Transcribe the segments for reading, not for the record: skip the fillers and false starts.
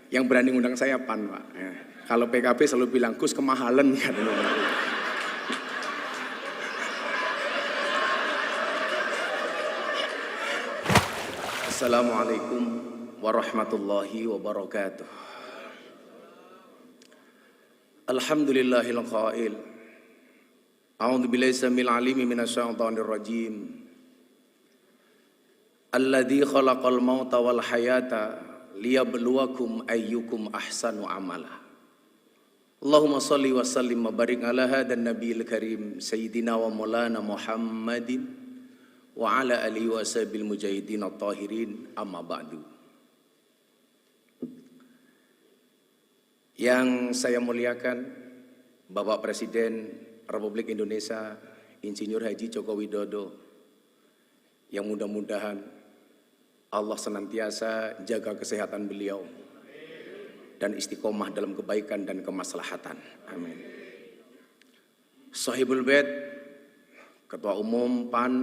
Yang berani ngundang saya PAN, Pak. Ya. Kalau PKB selalu bilang, Gus kemahalan katanya. Assalamualaikum warahmatullahi wabarakatuh. Alhamdulillahil qail. A'udzu billahi samil alimi minasyaitonir rajim. Alladzi khalaqal mauta wal hayata liyabluwakum ayyukum ahsanu amala. Allahumma shalli wa sallim wa barik ala hadan nabiyil karim sayyidina wa maulana Muhammadin wa ala alihi wa sahbihi mujahidin at-tahirin, amma ba'du. Yang saya muliakan Bapak Presiden Republik Indonesia Insinyur Haji Joko Widodo, yang mudah-mudahan Allah senantiasa jaga kesehatan beliau dan istiqomah dalam kebaikan dan kemaslahatan. Amin. Sahibul Bait, Ketua Umum PAN,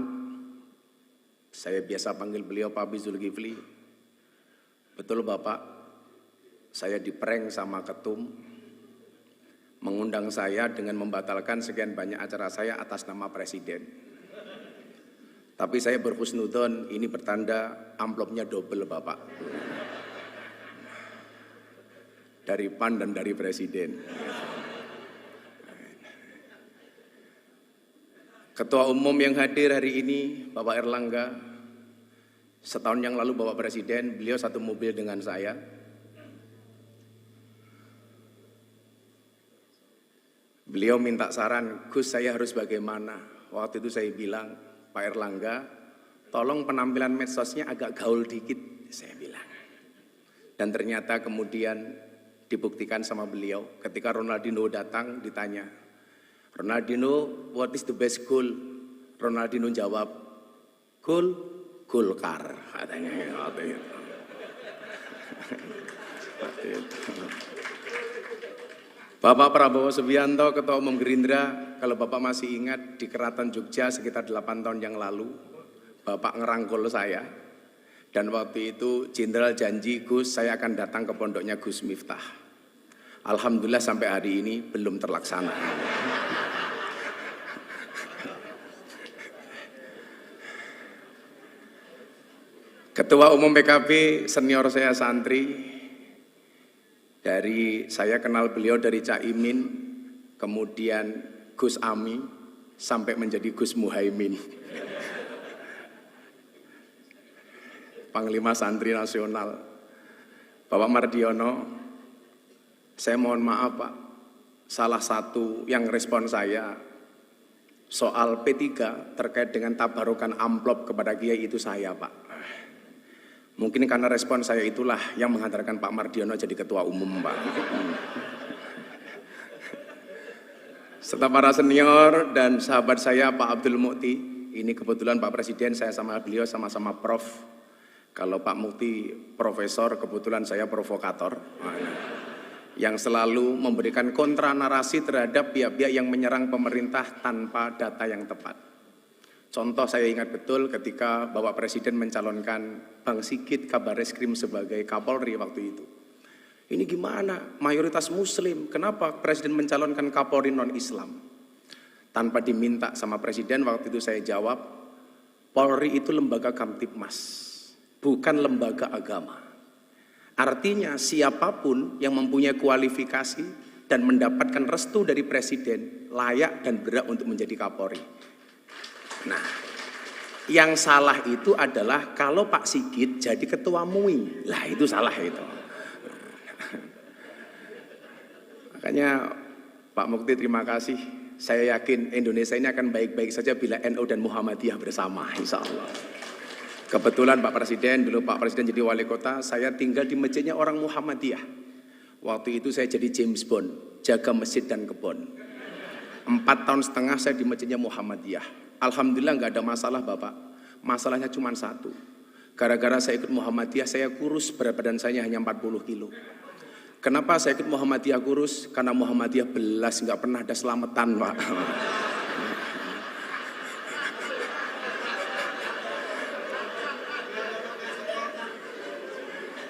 saya biasa panggil beliau Pak Zulkifli. Betul Bapak, saya diprank sama ketum, mengundang saya dengan membatalkan sekian banyak acara saya atas nama Presiden. Tapi saya berhusnudon, ini bertanda amplopnya double Bapak. Dari PAN dan dari Presiden. Ketua Umum yang hadir hari ini, Bapak Erlangga. Setahun yang lalu Bapak Presiden, beliau satu mobil dengan saya. Beliau minta saran, Gus saya harus bagaimana? Waktu itu saya bilang, Pak Erlangga, tolong penampilan medsosnya agak gaul dikit, saya bilang. Dan ternyata kemudian dibuktikan sama beliau. Ketika Ronaldinho datang, ditanya, Ronaldinho, what is the best goal? Ronaldinho jawab, goal, Golkar, katanya. Waktu itu. Bapak Prabowo Subianto, Ketua Umum Gerindra, kalau Bapak masih ingat di Keraton Jogja sekitar 8 tahun yang lalu, Bapak ngerangkul saya. Dan waktu itu Jenderal janji, Gus saya akan datang ke pondoknya Gus Miftah. Alhamdulillah sampai hari ini belum terlaksana. Ketua Umum PKB senior saya santri, dari saya kenal beliau dari Cak Imin, kemudian Gus Ami, sampai menjadi Gus Muhaimin. Panglima Santri Nasional, Bapak Mardiono, saya mohon maaf Pak, salah satu yang respon saya soal P3 terkait dengan tabarukan amplop kepada Kiai itu saya Pak. Mungkin karena respon saya itulah yang menghantarkan Pak Mardiono jadi ketua umum Pak. Serta para senior dan sahabat saya Pak Abdul Mukti, ini kebetulan Pak Presiden saya sama beliau sama-sama prof. Kalau Pak Mukti profesor, kebetulan saya provokator. Yang selalu memberikan kontra narasi terhadap pihak-pihak yang menyerang pemerintah tanpa data yang tepat. Contoh saya ingat betul ketika Bapak Presiden mencalonkan Bang Sigit Kabareskrim sebagai Kapolri waktu itu. Ini gimana? Mayoritas Muslim, kenapa Presiden mencalonkan Kapolri non-Islam? Tanpa diminta sama Presiden, waktu itu saya jawab, Polri itu lembaga Kamtibmas, bukan lembaga agama. Artinya siapapun yang mempunyai kualifikasi dan mendapatkan restu dari Presiden layak dan berhak untuk menjadi Kapolri. Nah, yang salah itu adalah kalau Pak Sigit jadi ketua MUI. Lah itu salah itu. Makanya Pak Mukti terima kasih. Saya yakin Indonesia ini akan baik-baik saja bila NU dan Muhammadiyah bersama, insya Allah. Kebetulan Pak Presiden, dulu Pak Presiden jadi wali kota, saya tinggal di masjidnya orang Muhammadiyah. Waktu itu saya jadi James Bond, jaga masjid dan kebon. 4,5 tahun saya di masjidnya Muhammadiyah. Alhamdulillah nggak ada masalah Bapak. Masalahnya cuma satu. Gara-gara saya ikut Muhammadiyah, saya kurus, berat badan saya hanya 40 kilo. Kenapa saya ikut Muhammadiyah kurus? Karena Muhammadiyah belas, nggak pernah ada selamatan Pak.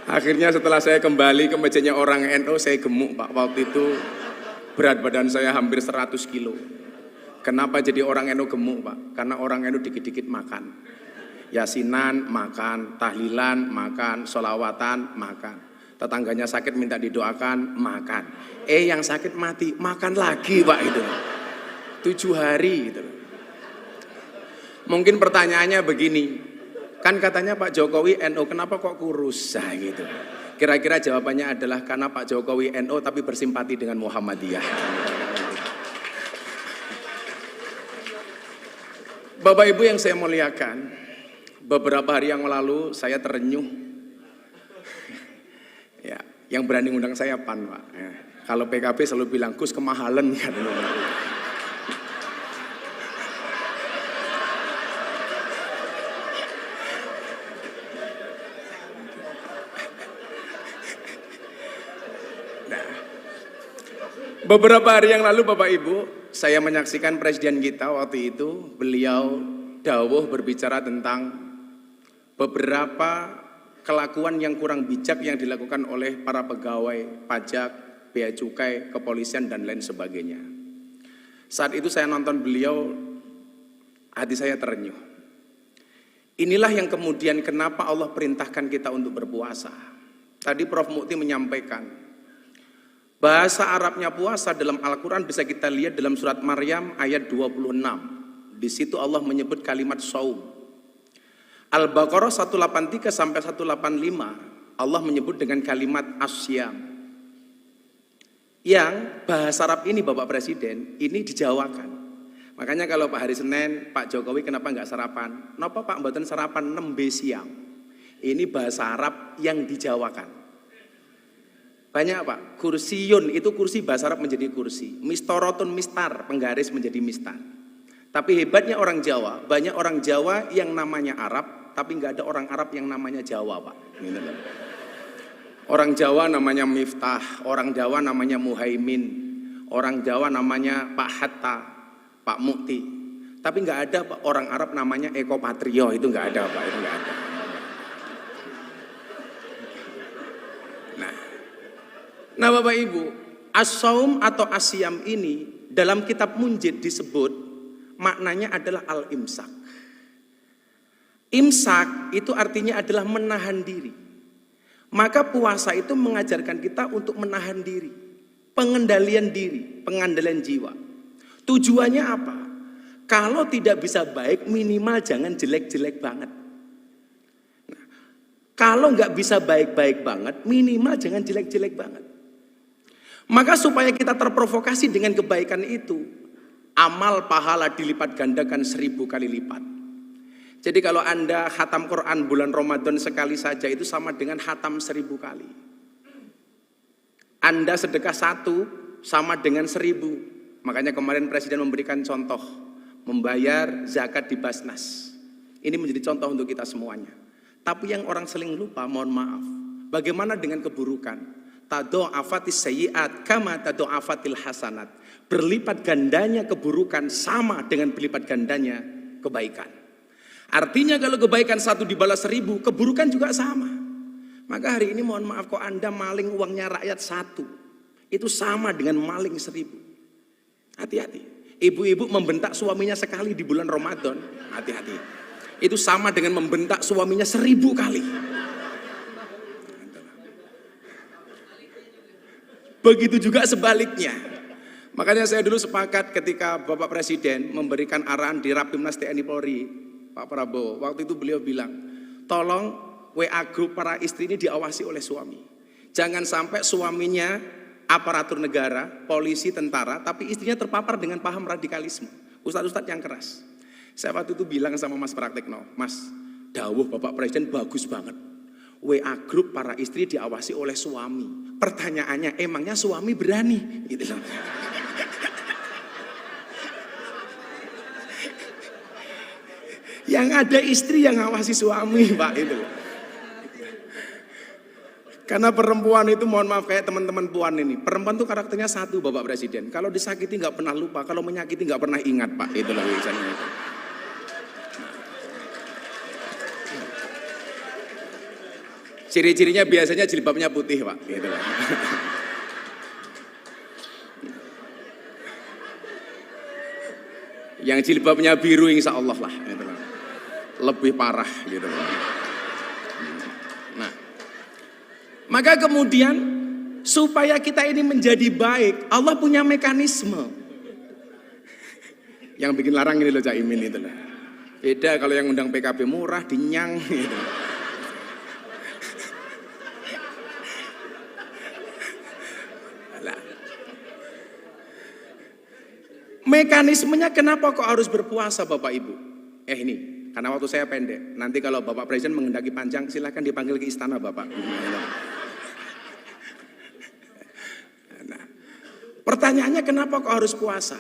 Akhirnya setelah saya kembali ke mejanya orang NU, saya gemuk Pak. Waktu itu berat badan saya hampir 100 kilo. Kenapa jadi orang NU gemuk Pak? Karena orang NU dikit-dikit makan. Yasinan makan, tahlilan makan, sholawatan makan. Tetangganya sakit minta didoakan, makan. Yang sakit mati, makan lagi Pak itu. 7 hari gitu. Mungkin pertanyaannya begini, kan katanya Pak Jokowi NU, kenapa kok kurus? Nah, gitu. Kira-kira jawabannya adalah karena Pak Jokowi NU tapi bersimpati dengan Muhammadiyah. Bapak Ibu yang saya muliakan, beberapa hari yang lalu saya terenyuh. Ya, yang berani ngundang saya PAN Pak. Ya. Kalau PKB selalu bilang Gus kemahalan kan. Beberapa hari yang lalu Bapak Ibu, saya menyaksikan presiden kita waktu itu, beliau dawuh berbicara tentang beberapa kelakuan yang kurang bijak yang dilakukan oleh para pegawai pajak, bea cukai, kepolisian dan lain sebagainya. Saat itu saya nonton beliau, hati saya terenyuh. Inilah yang kemudian kenapa Allah perintahkan kita untuk berpuasa. Tadi Prof. Mukti menyampaikan, bahasa Arabnya puasa dalam Al-Quran bisa kita lihat dalam surat Maryam ayat 26. Di situ Allah menyebut kalimat saum. Al-Baqarah 183 sampai 185 Allah menyebut dengan kalimat asyam. Yang bahasa Arab ini Bapak Presiden ini dijawakan. Makanya kalau Pak hari Senin Pak Jokowi kenapa nggak sarapan? Napa Pak mboten sarapan nembe siang? Ini bahasa Arab yang dijawakan. Banyak Pak, kursiyun itu kursi bahasa Arab menjadi kursi. Mistorotun mistar, penggaris menjadi mistar. Tapi hebatnya orang Jawa, banyak orang Jawa yang namanya Arab, tapi nggak ada orang Arab yang namanya Jawa Pak. Gitu loh. Orang Jawa namanya Miftah, orang Jawa namanya Muhaimin, orang Jawa namanya Pak Hatta, Pak Mukti. Tapi nggak ada Pak, orang Arab namanya Eko Patrio, itu nggak ada Pak, itu nggak ada. Nah Bapak Ibu, as-saum atau asyam ini dalam kitab Munjid disebut maknanya adalah al-imsak. Imsak itu artinya adalah menahan diri. Maka puasa itu mengajarkan kita untuk menahan diri, pengendalian diri, pengandalian jiwa. Tujuannya apa? Kalau tidak bisa baik minimal jangan jelek-jelek banget. Nah, kalau nggak bisa baik-baik banget minimal jangan jelek-jelek banget. Maka supaya kita terprovokasi dengan kebaikan itu, amal pahala dilipat gandakan 1000 kali lipat. Jadi kalau Anda khatam Quran bulan Ramadan sekali saja itu sama dengan khatam 1000 kali. Anda sedekah 1 sama dengan 1000. Makanya kemarin Presiden memberikan contoh, membayar zakat di Basnas. Ini menjadi contoh untuk kita semuanya. Tapi yang orang seling lupa, mohon maaf, bagaimana dengan keburukan? Tado'afatis sayyi'at kama tado'afatil hasanat. Berlipat gandanya keburukan sama dengan berlipat gandanya kebaikan. Artinya kalau kebaikan 1 dibalas 1000, keburukan juga sama. Maka hari ini mohon maaf kok Anda maling uangnya rakyat 1, itu sama dengan maling 1000. Hati-hati. Ibu-ibu membentak suaminya sekali di bulan Ramadan, hati-hati. Itu sama dengan membentak suaminya 1000 kali. Begitu juga sebaliknya. Makanya saya dulu sepakat ketika Bapak Presiden memberikan arahan di Rapimnas TNI Polri, Pak Prabowo, waktu itu beliau bilang, tolong WA grup para istri ini diawasi oleh suami. Jangan sampai suaminya aparatur negara, polisi, tentara, tapi istrinya terpapar dengan paham radikalisme. Ustadz-ustadz yang keras. Saya waktu itu bilang sama Mas Praktekno, Mas, dawuh Bapak Presiden bagus banget. WA grup para istri diawasi oleh suami. Pertanyaannya, emangnya suami berani? Gitu loh. Yang ada istri yang ngawasi suami, Pak, itu loh. Karena perempuan itu, mohon maaf kayak teman-teman puan ini, perempuan itu karakternya satu Bapak Presiden. Kalau disakiti nggak pernah lupa, kalau menyakiti nggak pernah ingat Pak, itulah misalnya itu. Ciri-cirinya biasanya jilbabnya putih, Pak. Gitu loh. Yang jilbabnya biru insya Allah lah. Gitu loh. Lebih parah gitu loh. Nah, maka kemudian supaya kita ini menjadi baik, Allah punya mekanisme. Yang bikin larang ini loh Cak Imin itu loh. Beda kalau yang undang PKB murah, dinyang gitu. Mekanismenya kenapa kok harus berpuasa Bapak Ibu? Ini, karena waktu saya pendek. Nanti kalau Bapak Presiden menghendaki panjang, silahkan dipanggil ke istana Bapak. Nah, pertanyaannya kenapa kok harus puasa?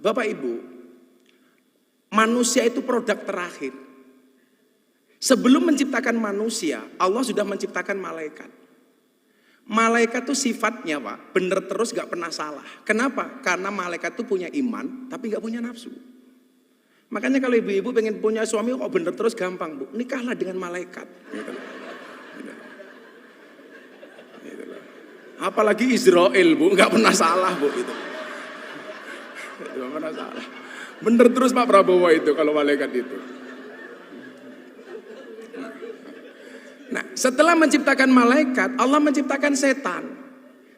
Bapak Ibu, manusia itu produk terakhir. Sebelum menciptakan manusia, Allah sudah menciptakan malaikat. Malaikat itu sifatnya Pak, bener terus gak pernah salah. Kenapa? Karena malaikat itu punya iman, tapi gak punya nafsu. Makanya kalau ibu-ibu pengen punya suami kok bener terus gampang Bu, nikahlah dengan malaikat. Gitu. Gitu. Apalagi Israel Bu, gak pernah salah Bu. Gitu. Gak pernah salah. Bener terus Pak Prabowo itu kalau malaikat itu. Nah, setelah menciptakan malaikat, Allah menciptakan setan.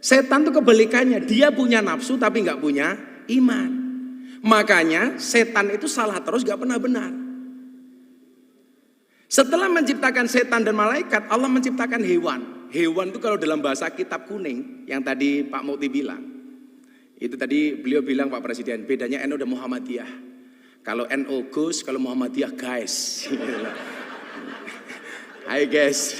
Setan itu kebalikannya, dia punya nafsu tapi nggak punya iman. Makanya setan itu salah terus, nggak pernah benar. Setelah menciptakan setan dan malaikat, Allah menciptakan hewan. Hewan itu kalau dalam bahasa kitab kuning, yang tadi Pak Mukti bilang, itu tadi beliau bilang Pak Presiden, bedanya NU dan Muhammadiyah. Kalau NU Gus, kalau Muhammadiyah guys. Hai guys.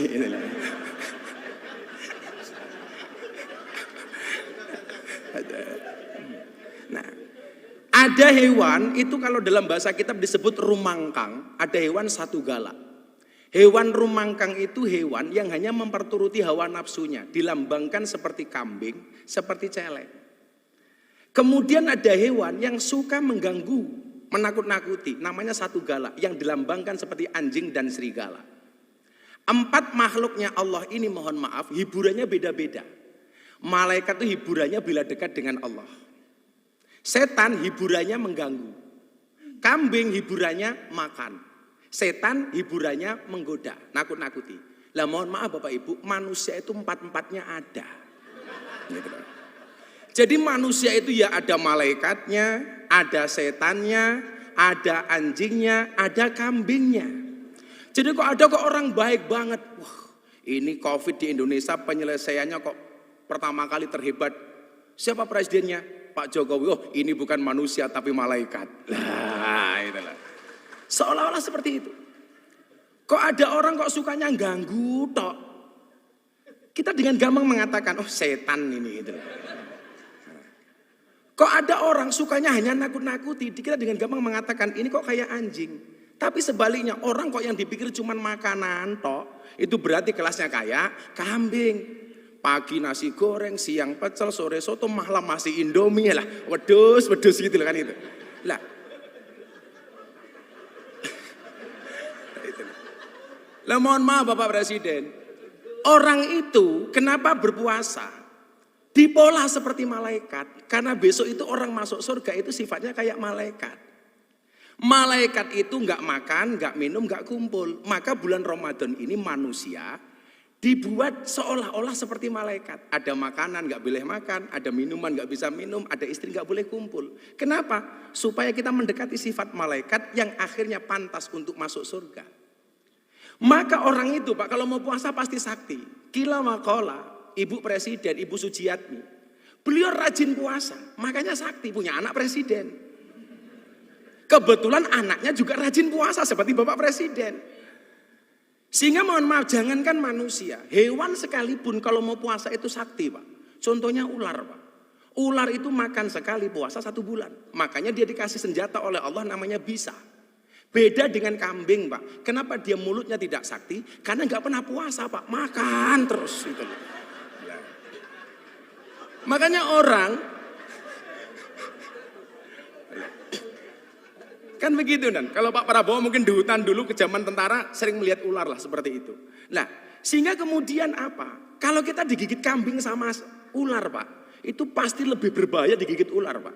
Nah, ada hewan itu kalau dalam bahasa kitab disebut rumangkang, ada hewan satu galak. Hewan rumangkang itu hewan yang hanya memperturuti hawa nafsunya, dilambangkan seperti kambing, seperti celeng. Kemudian ada hewan yang suka mengganggu, menakut-nakuti, namanya satu galak, yang dilambangkan seperti anjing dan serigala. Empat makhluknya Allah ini mohon maaf hiburannya beda-beda. Malaikat itu hiburannya bila dekat dengan Allah. Setan hiburannya mengganggu. Kambing hiburannya makan. Setan hiburannya menggoda, nakut-nakuti. Lah mohon maaf Bapak Ibu, manusia itu empat-empatnya ada. Jadi manusia itu ya ada malaikatnya, ada setannya, ada anjingnya, ada kambingnya. Jadi kok ada kok orang baik banget. Wah, ini COVID di Indonesia penyelesaiannya kok pertama kali terhebat. Siapa presidennya? Pak Jokowi. Oh, ini bukan manusia tapi malaikat. Lah, itulah. Seolah-olah seperti itu. Kok ada orang kok sukanya ganggu tok. Kita dengan gampang mengatakan, oh setan ini gitu. Kok ada orang sukanya hanya nakut-nakuti. Kita dengan gampang mengatakan ini kok kayak anjing. Tapi sebaliknya orang kok yang dipikir cuma makanan tok, itu berarti kelasnya kayak kambing. Pagi nasi goreng, siang pecel, sore soto, malam masih Indomie lah. Wedus gitu kan itu. Lah. Lah mohon maaf Bapak Presiden. Orang itu kenapa berpuasa? Dipola seperti malaikat. Karena besok itu orang masuk surga itu sifatnya kayak malaikat. Malaikat itu nggak makan, nggak minum, nggak kumpul. Maka bulan Ramadan ini manusia dibuat seolah-olah seperti malaikat. Ada makanan nggak boleh makan, ada minuman nggak bisa minum, ada istri nggak boleh kumpul. Kenapa? Supaya kita mendekati sifat malaikat yang akhirnya pantas untuk masuk surga. Maka orang itu Pak kalau mau puasa pasti sakti. Kila makola, Ibu Presiden, Ibu Sujiatmi. Beliau rajin puasa, makanya sakti, punya anak presiden. Kebetulan anaknya juga rajin puasa seperti Bapak Presiden. Sehingga mohon maaf, jangankan manusia, hewan sekalipun kalau mau puasa itu sakti Pak. Contohnya ular Pak. Ular itu makan sekali puasa 1 bulan. Makanya dia dikasih senjata oleh Allah namanya bisa. Beda dengan kambing Pak. Kenapa dia mulutnya tidak sakti? Karena nggak pernah puasa Pak. Makan terus. Gitu. Makanya orang kan begitu dan kalau Pak Prabowo mungkin di hutan dulu ke zaman tentara sering melihat ular lah seperti itu. Nah, Sehingga kemudian apa? Kalau kita digigit kambing sama ular Pak, itu pasti lebih berbahaya digigit ular Pak.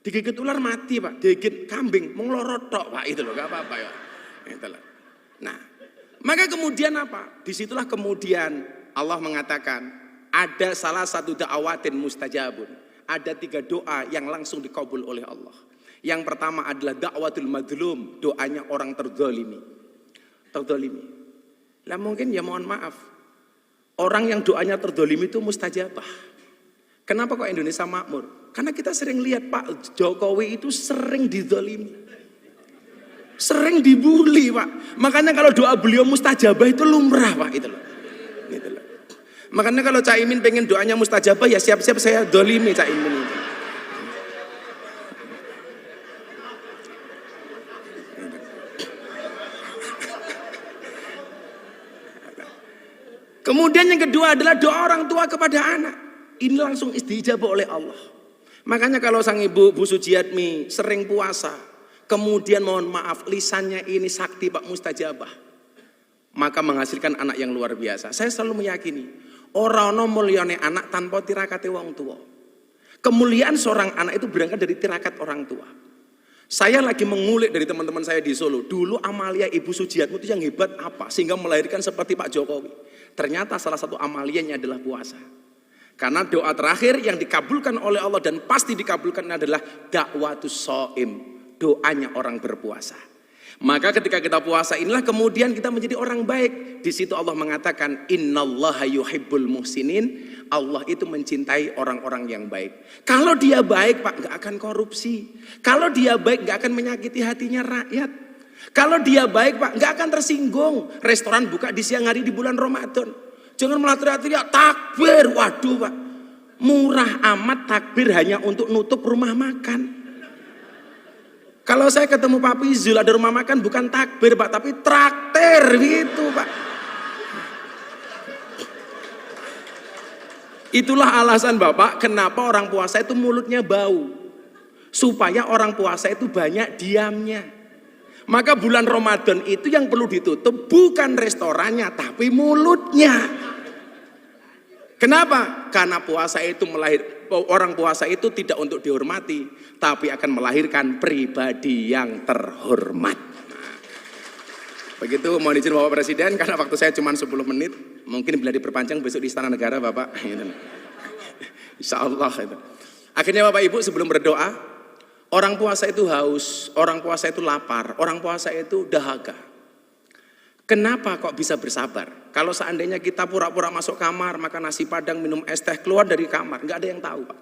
Digigit ular mati Pak, digigit kambing menglorotok Pak, itu loh, gak apa-apa ya. Itulah. Nah, maka kemudian apa? Disitulah kemudian Allah mengatakan ada salah satu da'awatin mustajabun. Ada 3 doa yang langsung dikabul oleh Allah. Yang pertama adalah da'watul madlum, doanya orang terzalimi. Terzalimi. Lah mungkin ya mohon maaf, orang yang doanya terzalimi itu mustajabah. Kenapa kok Indonesia makmur? Karena kita sering lihat Pak Jokowi itu sering dizalimi. Sering dibully Pak. Makanya kalau doa beliau mustajabah itu lumrah Pak, itu loh. Gitu loh. Makanya kalau Cak Imin pengen doanya mustajabah ya siap-siap saya zalimi Cak Imin itu. Kemudian yang kedua adalah doa orang tua kepada anak. Ini langsung istijabah oleh Allah. Makanya kalau sang ibu Bu Sujiatmi sering puasa, kemudian mohon maaf lisannya ini sakti Pak mustajabah, maka menghasilkan anak yang luar biasa. Saya selalu meyakini ora ono mulyane anak tanpa tirakate wong tua. Kemuliaan seorang anak itu berangkat dari tirakat orang tua. Saya lagi mengulik dari teman-teman saya di Solo. Dulu amalia Ibu Sujiatmi itu yang hebat apa? Sehingga melahirkan seperti Pak Jokowi. Ternyata salah satu amalianya adalah puasa. Karena doa terakhir yang dikabulkan oleh Allah dan pasti dikabulkan adalah da'watus shaim, doanya orang berpuasa. Maka ketika kita puasa inilah kemudian kita menjadi orang baik. Di situ Allah mengatakan innallaha yuhibbul muhsinin. Allah itu mencintai orang-orang yang baik. Kalau dia baik Pak nggak akan korupsi. Kalau dia baik nggak akan menyakiti hatinya rakyat. Kalau dia baik Pak nggak akan tersinggung. Restoran buka di siang hari di bulan Ramadan. Jangan malah teriak-teriak takbir. Waduh Pak, murah amat takbir hanya untuk nutup rumah makan. Kalau saya ketemu Pak Pizul ada rumah makan bukan takbir Pak, tapi traktir gitu Pak. Itulah alasan Bapak kenapa orang puasa itu mulutnya bau. Supaya orang puasa itu banyak diamnya. Maka bulan Ramadan itu yang perlu ditutup bukan restorannya tapi mulutnya. Kenapa? Karena puasa itu orang puasa itu tidak untuk dihormati, tapi akan melahirkan pribadi yang terhormat. Nah, begitu mohon izin Bapak Presiden, karena waktu saya cuma 10 menit, mungkin bila diperpanjang besok di Istana Negara Bapak. Insya Allah itu. Akhirnya Bapak Ibu sebelum berdoa, orang puasa itu haus, orang puasa itu lapar, orang puasa itu dahaga. Kenapa kok bisa bersabar? Kalau seandainya kita pura-pura masuk kamar, makan nasi padang, minum es teh, keluar dari kamar, nggak ada yang tahu Pak.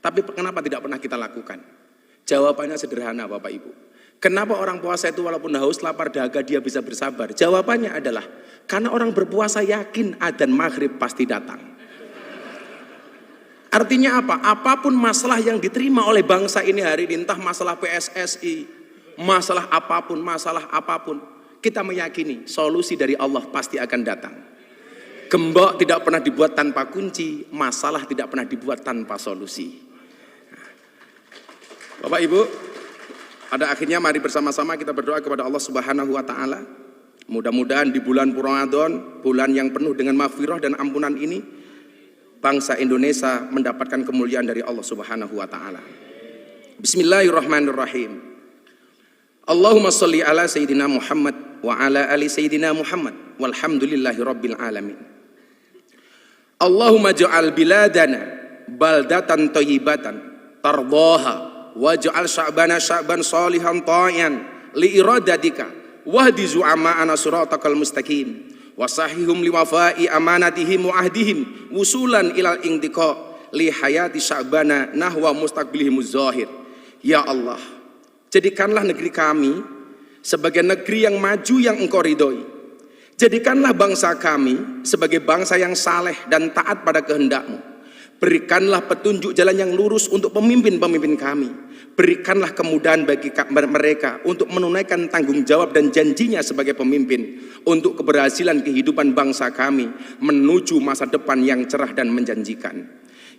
Tapi kenapa tidak pernah kita lakukan? Jawabannya sederhana Bapak Ibu. Kenapa orang puasa itu walaupun haus, lapar, dahaga dia bisa bersabar? Jawabannya adalah karena orang berpuasa yakin adzan maghrib pasti datang. Artinya apa? Apapun masalah yang diterima oleh bangsa ini hari ini, entah masalah PSSI, masalah apapun, kita meyakini solusi dari Allah pasti akan datang. Gembok tidak pernah dibuat tanpa kunci, masalah tidak pernah dibuat tanpa solusi. Bapak Ibu, pada akhirnya mari bersama-sama kita berdoa kepada Allah Subhanahu wa taala. Mudah-mudahan di bulan Ramadan, bulan yang penuh dengan maghfirah dan ampunan ini, bangsa Indonesia mendapatkan kemuliaan dari Allah Subhanahu wa taala. Bismillahirrahmanirrahim. Allahumma sholli ala sayyidina Muhammad wa ala ali sayyidina Muhammad walhamdulillahi rabbil alamin. Allahumma ja'al biladana baldatan thayyibatan tardaha waj'al sya'bana sya'ban shalihan ta'ian li iradatika wahdi zu'ama'ana siratakal mustaqim wasahihum liwafa'i amanatihim wa ahdihim wusulan ilal intiqa li hayati sya'bana nahwa mustaqbilihimuz zahir. Ya Allah, jadikanlah negeri kami sebagai negeri yang maju yang Engkau ridhoi. Jadikanlah bangsa kami sebagai bangsa yang saleh dan taat pada kehendak-Mu. Berikanlah petunjuk jalan yang lurus untuk pemimpin-pemimpin kami. Berikanlah kemudahan bagi mereka untuk menunaikan tanggung jawab dan janjinya sebagai pemimpin untuk keberhasilan kehidupan bangsa kami menuju masa depan yang cerah dan menjanjikan.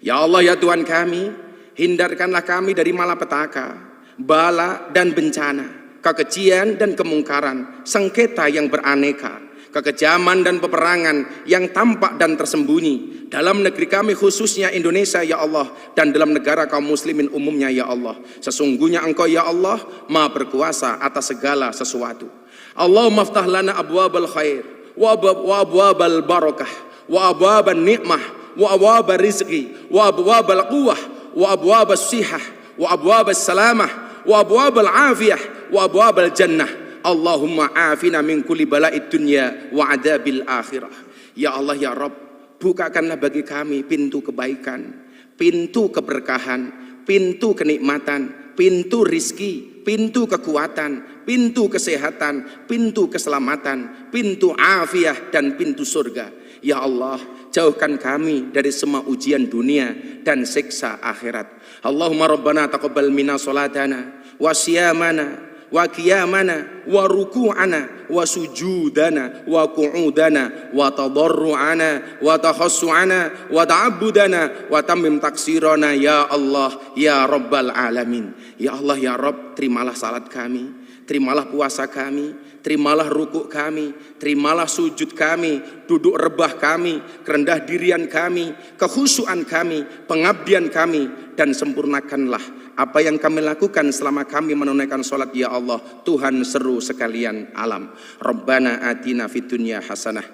Ya Allah ya Tuhan kami, hindarkanlah kami dari malapetaka, bala dan bencana, kekejian dan kemungkaran, sengketa yang beraneka, kekejaman dan peperangan yang tampak dan tersembunyi dalam negeri kami khususnya Indonesia ya Allah, dan dalam negara kaum muslimin umumnya ya Allah. Sesungguhnya Engkau ya Allah Maha berkuasa atas segala sesuatu. Allahumma aftah lana abwabal khair wa abwabal barakah wa abwabal ni'mah wa abwabal rizqi wa abwabal quwwah wa abwabal sihah wa abwabal salamah wa abwabal afiyah wa abwabal jannah. Allahumma afina min kulli bala'id dunya wa adabil akhirah. Ya Allah ya Rabb, bukakanlah bagi kami pintu kebaikan, pintu keberkahan, pintu kenikmatan, pintu rizki, pintu kekuatan, pintu kesehatan, pintu keselamatan, pintu afiah dan pintu surga. Ya Allah, jauhkan kami dari semua ujian dunia dan siksa akhirat. Allahumma rabbana taqabbal minna salatana wa siyamana wa qiyamana wa ruku'ana wa sujudana wa qu'udana wa tadarru'ana wa takhassu'ana wa ta'abbudana wa tammim taksirana ya Allah ya Rabbal alamin. Ya Allah ya Rabb, terimalah salat kami, terimalah puasa kami, terimalah rukuk kami, terimalah sujud kami, duduk rebah kami, kerendah dirian kami, kekhusyuan kami, pengabdian kami, dan sempurnakanlah apa yang kami lakukan selama kami menunaikan sholat ya Allah, Tuhan seru sekalian alam. Rabbana atina fid dunya hasanah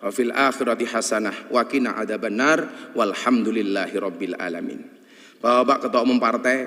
wa fil akhirati hasanah wa qina adzabannar walhamdulillahi rabbil alamin. Bapak Ketua Umum Partai,